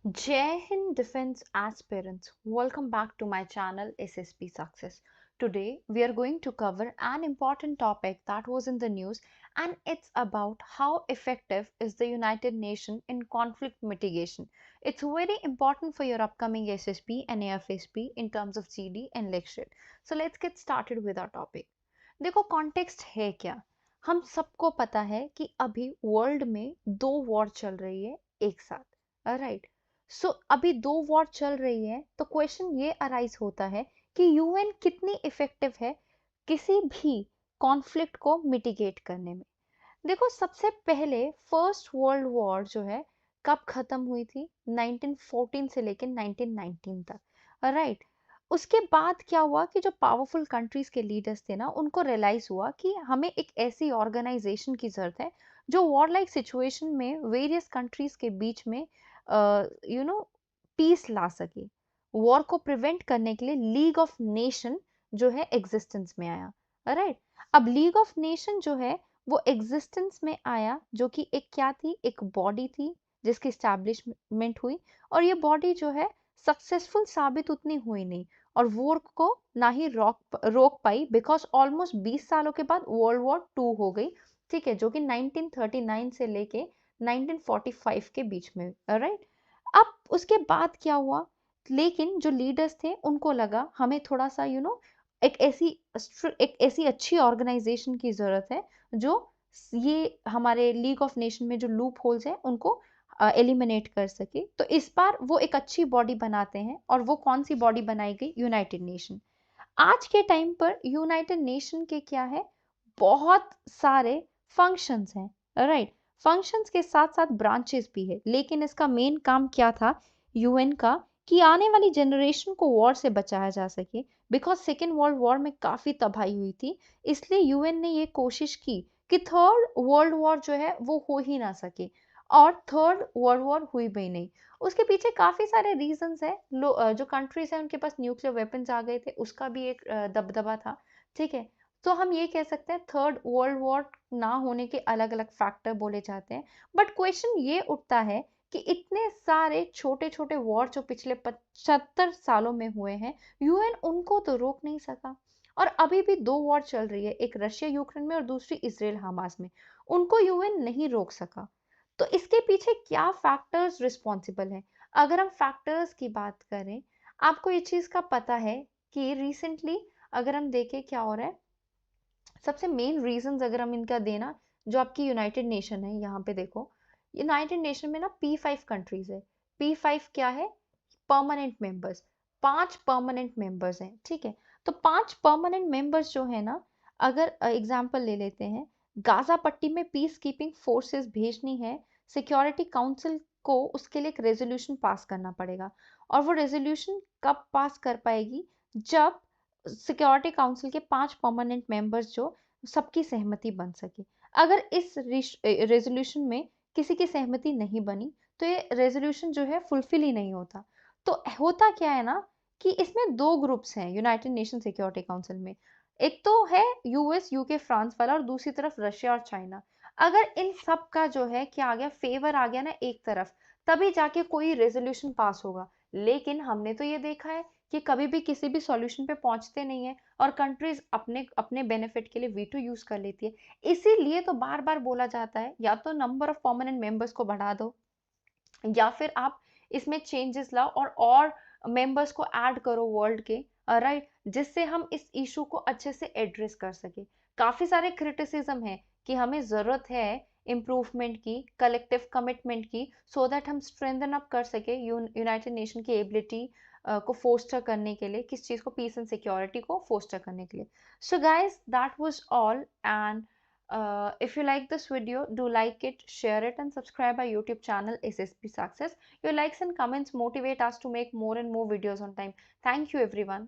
Jai Hind Defense Aspirants, welcome back to my channel SSP Success. Today we are going to cover an important topic that was in the news, and it's about how effective is the United Nations in conflict mitigation. It's very important for your upcoming SSP and AFSP in terms of GD and lecture. So let's get started with our topic. देखो context है क्या। हम सबको पता है कि अभी world में दो वॉर चल रही है एक साथ, राइट। सो अभी दो वॉर चल रही है तो क्वेश्चन ये अराइज होता है कि यूएन कितनी इफेक्टिव है किसी भी कॉन्फ्लिक्ट को मिटिगेट करने में। देखो सबसे पहले फर्स्ट वर्ल्ड वॉर जो है कब खत्म हुई थी, 1914 से लेकर 1919 तक, राइट। उसके बाद क्या हुआ कि जो पावरफुल कंट्रीज के लीडर्स थे ना, उनको रियलाइज हुआ कि हमें एक ऐसी ऑर्गेनाइजेशन की जरूरत है जो वॉर लाइक सिचुएशन में वेरियस कंट्रीज के बीच में पीस ला सके। वॉर को प्रिवेंट करने के लिए लीग ऑफ नेशन जो है एग्जिस्टेंस में आया, राइट। अब लीग ऑफ नेशन जो है वो एग्जिस्टेंस में आया, जो कि एक क्या थी, एक बॉडी थी जिसकी स्टैब्लिशमेंट हुई। और ये बॉडी जो है सक्सेसफुल साबित उतनी हुई नहीं और वॉर को ना ही रोक पाई, बिकॉज ऑलमोस्ट 20 सालों के बाद वर्ल्ड वॉर टू हो गई, ठीक है, जो कि 1939 से लेके 1945 के बीच में, राइट। अब उसके बाद क्या हुआ, लेकिन जो लीडर्स थे उनको लगा हमें थोड़ा सा एक ऐसी एक ऐसी अच्छी ऑर्गेनाइजेशन की जरूरत है जो ये हमारे लीग ऑफ नेशन में जो लूप होल्स हैं उनको एलिमिनेट कर सके। तो इस बार वो एक अच्छी बॉडी बनाते हैं, और वो कौन सी बॉडी बनाई गई, यूनाइटेड नेशन। आज के टाइम पर यूनाइटेड नेशन के क्या है, बहुत सारे फंक्शंस हैं, राइट। फंक्शंस के साथ साथ ब्रांचेस भी है, लेकिन इसका मेन काम क्या था यूएन का, कि आने वाली जनरेशन को वॉर से बचाया जा सके, बिकॉज सेकेंड वर्ल्ड वॉर में काफी तबाही हुई थी। इसलिए यूएन ने ये कोशिश की कि थर्ड वर्ल्ड वॉर जो है वो हो ही ना सके, और थर्ड वर्ल्ड वॉर हुई भी नहीं। उसके पीछे काफी सारे रीजंस है। जो कंट्रीज है उनके पास न्यूक्लियर वेपन्स आ गए थे, उसका भी एक दबदबा था, ठीक है। तो हम ये कह सकते हैं थर्ड वर्ल्ड वॉर ना होने के अलग अलग फैक्टर बोले जाते हैं। बट क्वेश्चन ये उठता है कि इतने सारे छोटे छोटे वॉर जो पिछले 75 सालों में हुए हैं, यूएन उनको तो रोक नहीं सका। और अभी भी दो वॉर चल रही है, एक रशिया यूक्रेन में और दूसरी इसराइल हमास में, उनको यूएन नहीं रोक सका। तो इसके पीछे क्या फैक्टर्स रिस्पॉन्सिबल हैं। अगर हम फैक्टर्स की बात करें, आपको ये चीज का पता है कि रिसेंटली अगर हम देखें क्या हो रहा है, सबसे मेन रीजंस अगर हम इनका देना, जो आपकी यूनाइटेड नेशन है, यहाँ पे देखो यूनाइटेड नेशन में ना P5 कंट्रीज है। P5 क्या है, परमानेंट मेंबर्स। 5 परमानेंट मेंबर्स हैं, ठीक है। तो 5 परमानेंट मेंबर्स जो है ना, अगर एग्जांपल ले लेते हैं, गाजा पट्टी में पीस कीपिंग फोर्सेस भेजनी है, सिक्योरिटी काउंसिल को उसके लिए एक रेजोल्यूशन पास करना पड़ेगा। और वो रेजोल्यूशन कब पास कर पाएगी, जब सिक्योरिटी काउंसिल के 5 परमानेंट मेंबर्स जो सबकी सहमति बन सके। अगर इस रेजोल्यूशन में किसी की सहमति नहीं बनी तो ये रेजोल्यूशन जो है फुलफिल ही नहीं होता। तो होता क्या है ना, कि इसमें दो ग्रुप्स हैं यूनाइटेड नेशन सिक्योरिटी काउंसिल में। एक तो है यूएस यूके फ्रांस वाला, और दूसरी तरफ रशिया और चाइना। अगर इन सब का जो है क्या आ गया, फेवर आ गया ना एक तरफ, तभी जाके कोई रेजोल्यूशन पास होगा। लेकिन हमने तो ये देखा है कि कभी भी किसी भी सॉल्यूशन पे पहुंचते नहीं है, और कंट्रीज अपने अपने बेनिफिट के लिए वीटो यूज कर लेती है। इसीलिए तो बार बार बोला जाता है, या तो नंबर ऑफ परमानेंट मेंबर्स को बढ़ा दो, या फिर आप इसमें चेंजेस लाओ और मेंबर्स को ऐड करो वर्ल्ड के, राइट, जिससे हम इस इशू को अच्छे से एड्रेस कर सके। काफी सारे क्रिटिसिज्म है कि हमें जरूरत है इम्प्रूवमेंट की, कलेक्टिव कमिटमेंट की, सो दैट हम स्ट्रेंथन अप कर सके यूनाइटेड नेशन की एबिलिटी को फोस्टर करने के लिए, किस चीज को, पीस एंड सिक्योरिटी को फोस्टर करने के लिए। So guys that was all, and if you like this video, do like it, share it, and subscribe our YouTube channel SSP Success. Your likes and comments motivate us to make more and more videos on time. Thank you, everyone.